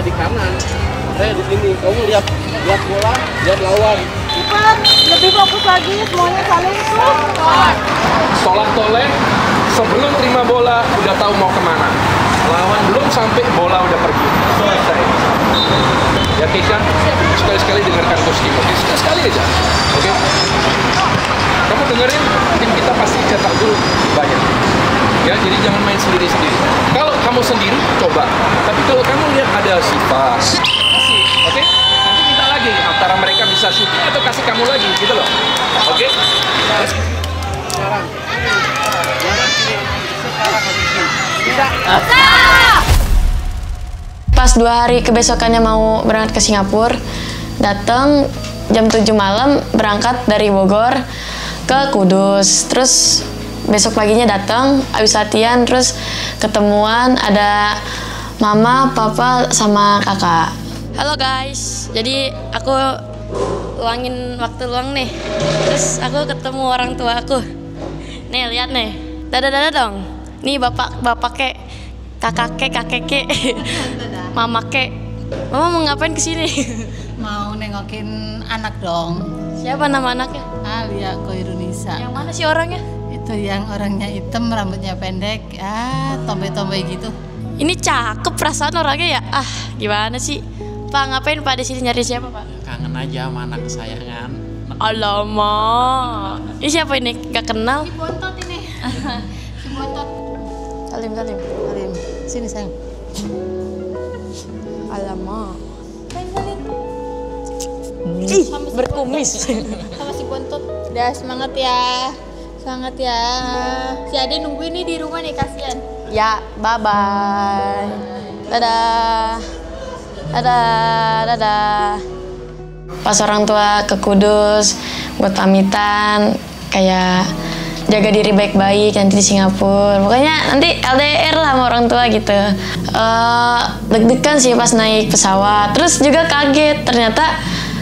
di kanan, saya di sini. Kamu lihat bola, lihat lawan. Cepat, lebih fokus lagi, semuanya saling Tolak toleh, sebelum terima bola udah tahu mau kemana. Lawan belum sampai bola udah pergi. Selesai. Ya Keisha, sekali-sekali dengarkan Coach Timothy, sekali aja. Oke? Kamu dengerin, tim kita pasti cetak gol banyak. Ya, jadi jangan main sendiri-sendiri. Kalau kamu sendiri, coba. Tapi kalau kamu lihat ada Siva, kasih, oke? Nanti minta lagi antara mereka bisa shooting atau kasih kamu lagi, gitu loh. Oke? Sekarang. Pas 2 hari kebesokannya mau berangkat ke Singapura, datang jam 7 malam berangkat dari Bogor ke Kudus. Terus besok paginya datang, habis latihan, terus ketemuan ada mama, papa, sama kakak. Halo guys, jadi aku luangin waktu luang nih. Terus aku ketemu orang tua aku. Nih, lihat nih. Dadah dong. Nih bapak kek, kakak kek, mama kek. Mama mau ngapain kesini? Mau nengokin anak dong. Siapa nama anaknya? Alia Koirunisa. Yang mana sih orangnya? Itu yang orangnya hitam, rambutnya pendek, tomboy-tomboy gitu. Ini cakep perasaan orangnya ya. Gimana sih? Pak, ngapain Pak di sini, nyari siapa Pak? Kangen aja sama anak kesayangan. Alamak. Ini siapa ini? Gak kenal? Si Bontot ini. Si Bontot. Salim. Sini sayang. Alamak. Salim. Ih, berkumis. Sama si Bontot. Udah semangat ya. Semangat ya. Si Ade nungguin nih di rumah nih, kasihan. Ya, bye-bye. Dadah. Pas orang tua ke Kudus buat pamitan, kayak jaga diri baik-baik nanti di Singapura. Pokoknya nanti LDR lah sama orang tua gitu. Deg-degan sih pas naik pesawat. Terus juga kaget, ternyata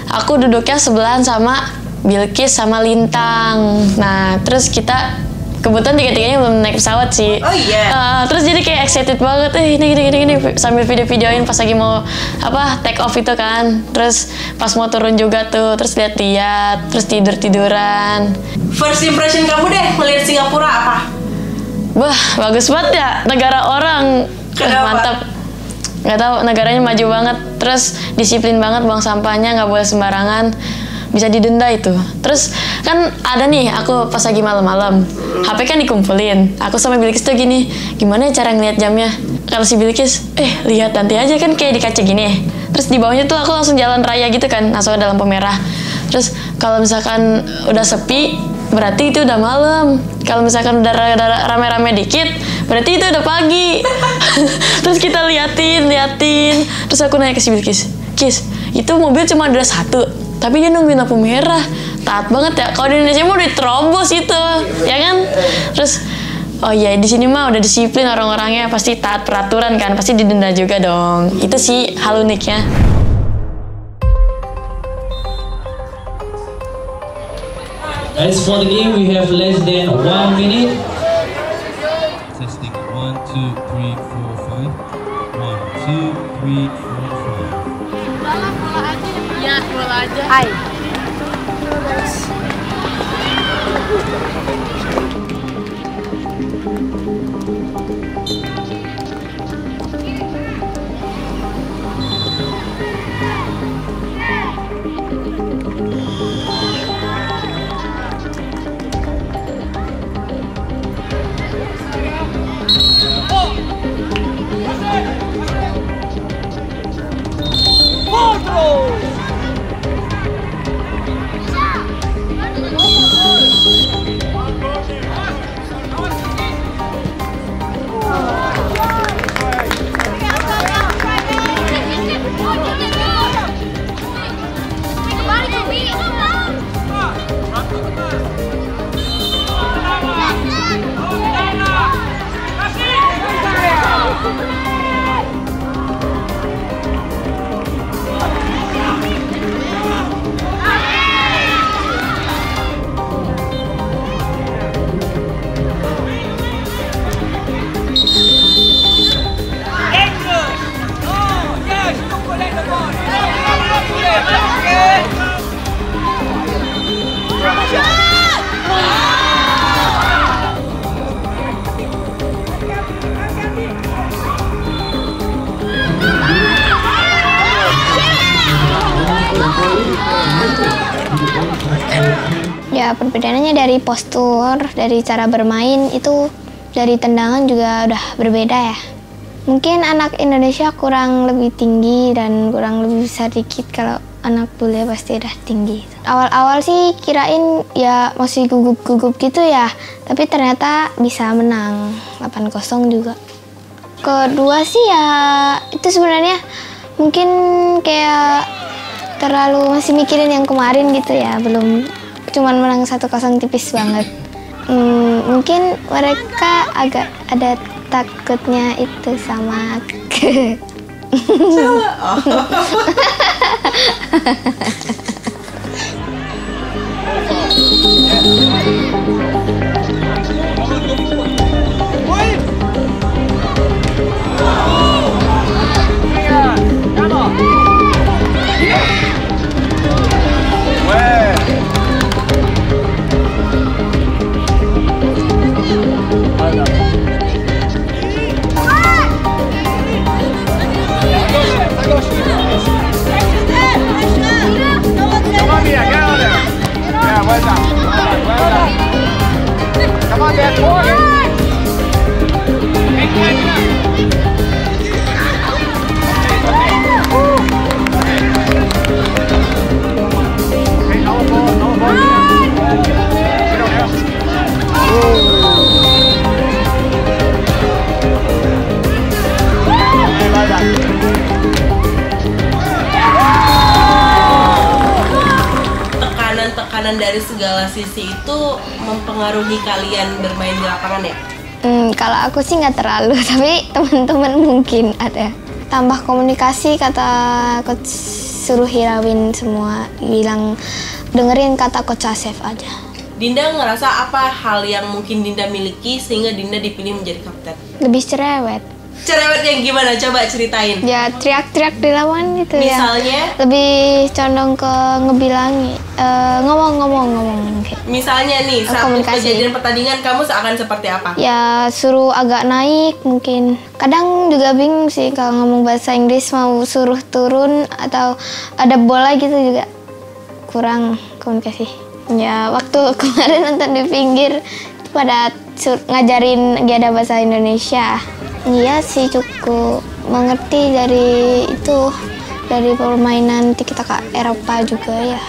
aku duduknya sebelahan sama Bilkis sama Lintang. Nah, terus kita kebetulan tiga-tiganya belum naik pesawat sih. Oh iya. Terus jadi kayak excited banget, ini gini sambil video-videoin pas lagi mau take off itu kan. Terus pas mau turun juga tuh, terus lihat-lihat, terus tiduran. First impression kamu deh melihat Singapura apa? Wah, bagus banget ya, negara orang. Kenapa? Mantap. Nggak tahu, negaranya maju banget. Terus disiplin banget, buang sampahnya nggak boleh sembarangan. Bisa didenda itu. Terus kan ada nih, aku pas lagi malam-malam, HP kan dikumpulin. Aku sama Bilkis tuh gini, gimana cara ngeliat jamnya? Kalau si Bilkis, lihat nanti aja kan kayak di kaca gini. Terus di bawahnya tuh aku langsung jalan raya gitu kan, langsung ada lampu merah. Terus kalau misalkan udah sepi, berarti itu udah malam. Kalau misalkan udah rame-rame dikit, berarti itu udah pagi. Terus kita liatin. Terus aku nanya ke si Bilkis, Kis, itu mobil cuma ada 1. Tapi dia nungguin lampu merah. Taat banget ya. Kalau di Indonesia mah udah diterobos itu, ya kan? Terus, oh iya, di sini mah udah disiplin orang-orangnya, pasti taat peraturan kan, pasti didenda juga dong. Itu sih hal uniknya. As for the game, we have less than 1 minute. Testing 1, 2, 3, 4, 5. 1, 2, 3, 4, 5. Ya, bola aja. Hai. Ya perbedaannya dari postur, dari cara bermain itu dari tendangan juga udah berbeda ya. Mungkin anak Indonesia kurang lebih tinggi dan kurang lebih besar dikit, kalau anak bule pasti udah tinggi. Awal-awal sih kirain ya masih gugup-gugup gitu ya, tapi ternyata bisa menang 8-0 juga. Kedua sih ya itu sebenarnya mungkin kayak terlalu masih mikirin yang kemarin gitu ya, belum cuman menang 1-0 tipis banget. Mungkin mereka agak ada takutnya itu sama tekanan dari segala sisi itu mempengaruhi kalian bermain di lapangan ya? Kalau aku sih nggak terlalu, tapi teman-teman mungkin ada. Tambah komunikasi, kata coach suruh hirauin semua, bilang dengerin kata coach Asef aja. Dinda ngerasa apa hal yang mungkin Dinda miliki sehingga Dinda dipilih menjadi kapten? Lebih cerewet. Cerewet yang gimana? Coba ceritain. Ya teriak-teriak di lawan gitu. Misalnya? Ya. Lebih condong ke ngebilangi, ngomong-ngomong. Misalnya nih, saat kejadian pertandingan kamu akan seperti apa? Ya suruh agak naik mungkin. Kadang juga bingung sih kalau ngomong bahasa Inggris, mau suruh turun atau ada bola gitu juga kurang komunikasi. Ya waktu kemarin nonton di pinggir pada ngajarin ada bahasa Indonesia. Iya sih cukup mengerti dari itu, dari permainan tiki-taka Eropa juga ya.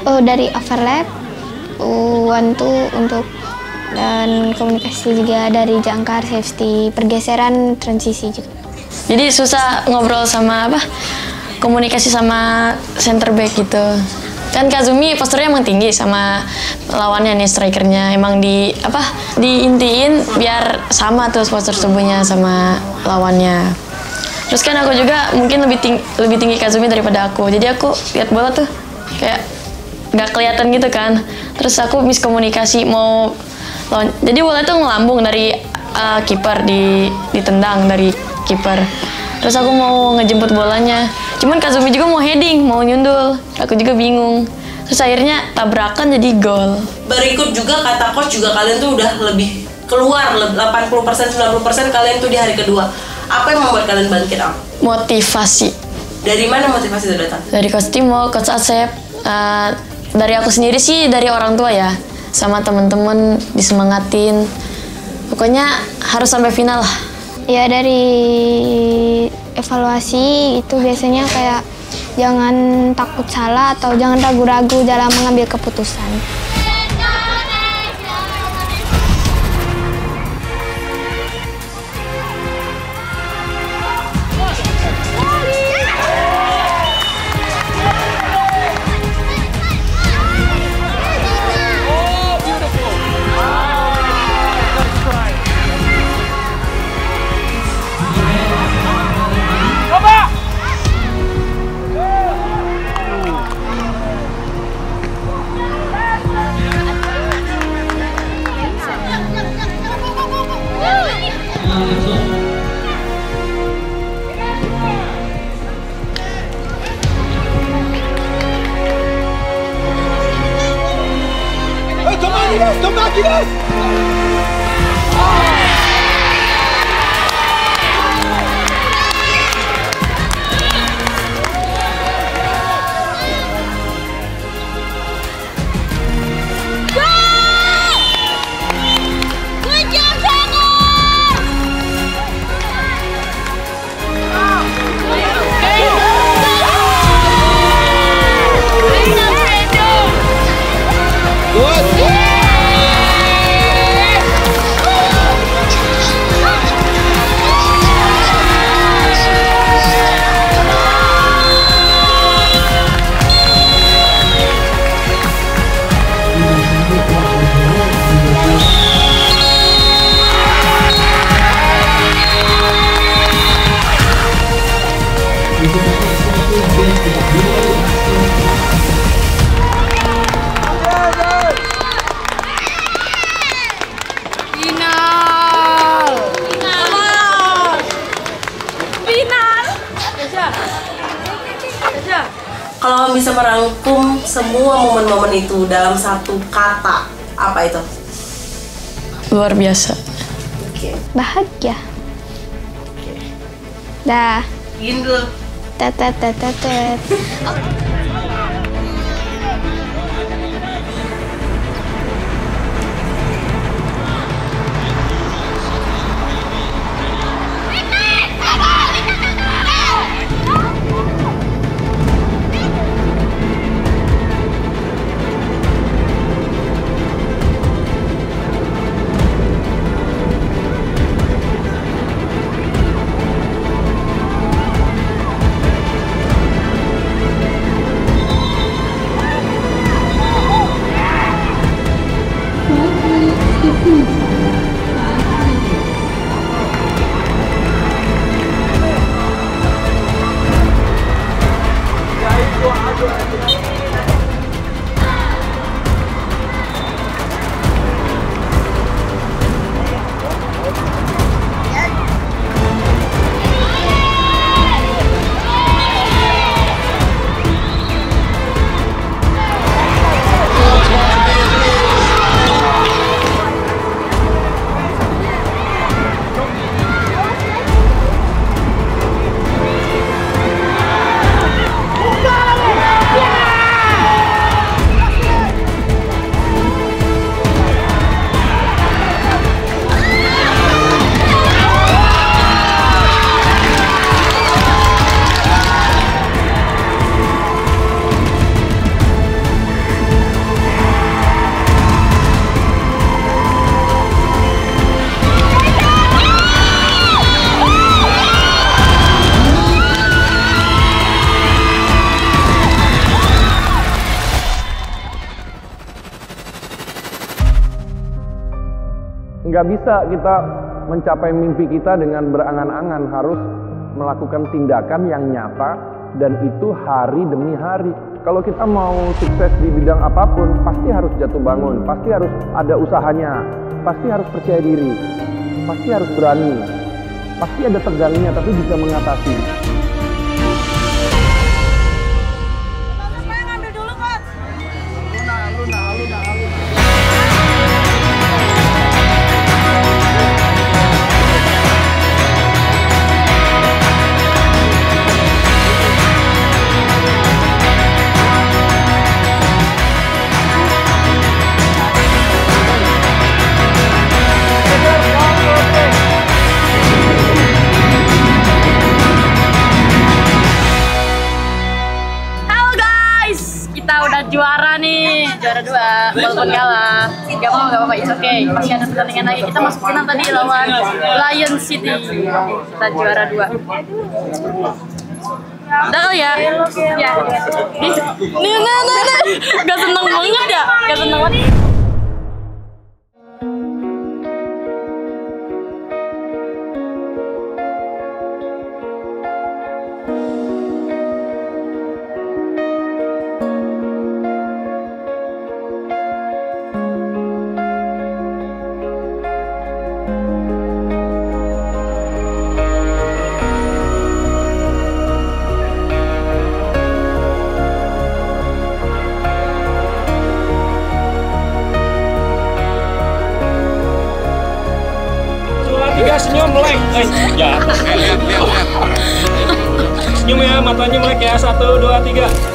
Oh dari overlap, 1-2 untuk, dan komunikasi juga dari jangkar, safety, pergeseran, transisi juga. Jadi susah ngobrol sama komunikasi sama center back gitu. Kan Kazumi posturnya emang tinggi sama lawannya nih, strikernya emang diintiin biar sama tuh postur tubuhnya sama lawannya. Terus kan aku juga mungkin lebih tinggi Kazumi daripada aku, jadi aku lihat bola tuh kayak nggak kelihatan gitu kan. Terus aku miskomunikasi mau lawan, jadi bola tuh ngelambung dari kiper, ditendang dari kiper. Terus aku mau ngejemput bolanya, cuman Kazumi juga mau heading, mau nyundul. Aku juga bingung. Terus akhirnya tabrakan jadi gol. Berikut juga kata coach juga kalian tuh udah lebih keluar 80%, 90% kalian tuh di hari kedua. Apa yang membuat kalian bangkit, Am? Motivasi. Dari mana motivasi itu datang? Dari Coach Timo, Coach Asep. Dari aku sendiri sih, dari orang tua ya. Sama teman-teman disemangatin. Pokoknya harus sampai final lah. Ya dari evaluasi itu biasanya kayak jangan takut salah atau jangan ragu-ragu dalam mengambil keputusan. kamu bisa merangkum semua momen-momen itu dalam satu kata, apa itu? Luar biasa. Oke. Bahagia. Dah. Gini dulu. Tetet. Nggak bisa kita mencapai mimpi kita dengan berangan-angan, harus melakukan tindakan yang nyata dan itu hari demi hari. Kalau kita mau sukses di bidang apapun, pasti harus jatuh bangun, pasti harus ada usahanya, pasti harus percaya diri, pasti harus berani, pasti ada tegangnya tapi bisa mengatasi. Juara nih, juara 2, walaupun kalah. Gak apa-apa, it's okay. Masih ada pertandingan lagi, kita masuk final tadi lawan Lion City. Kita juara 2. Udah kali ya? Ya. Nih, gak seneng banget ya? Gak seneng banget. Senyum melek, ya. Senyum ya, matanya melek ya, 1, 2, 3.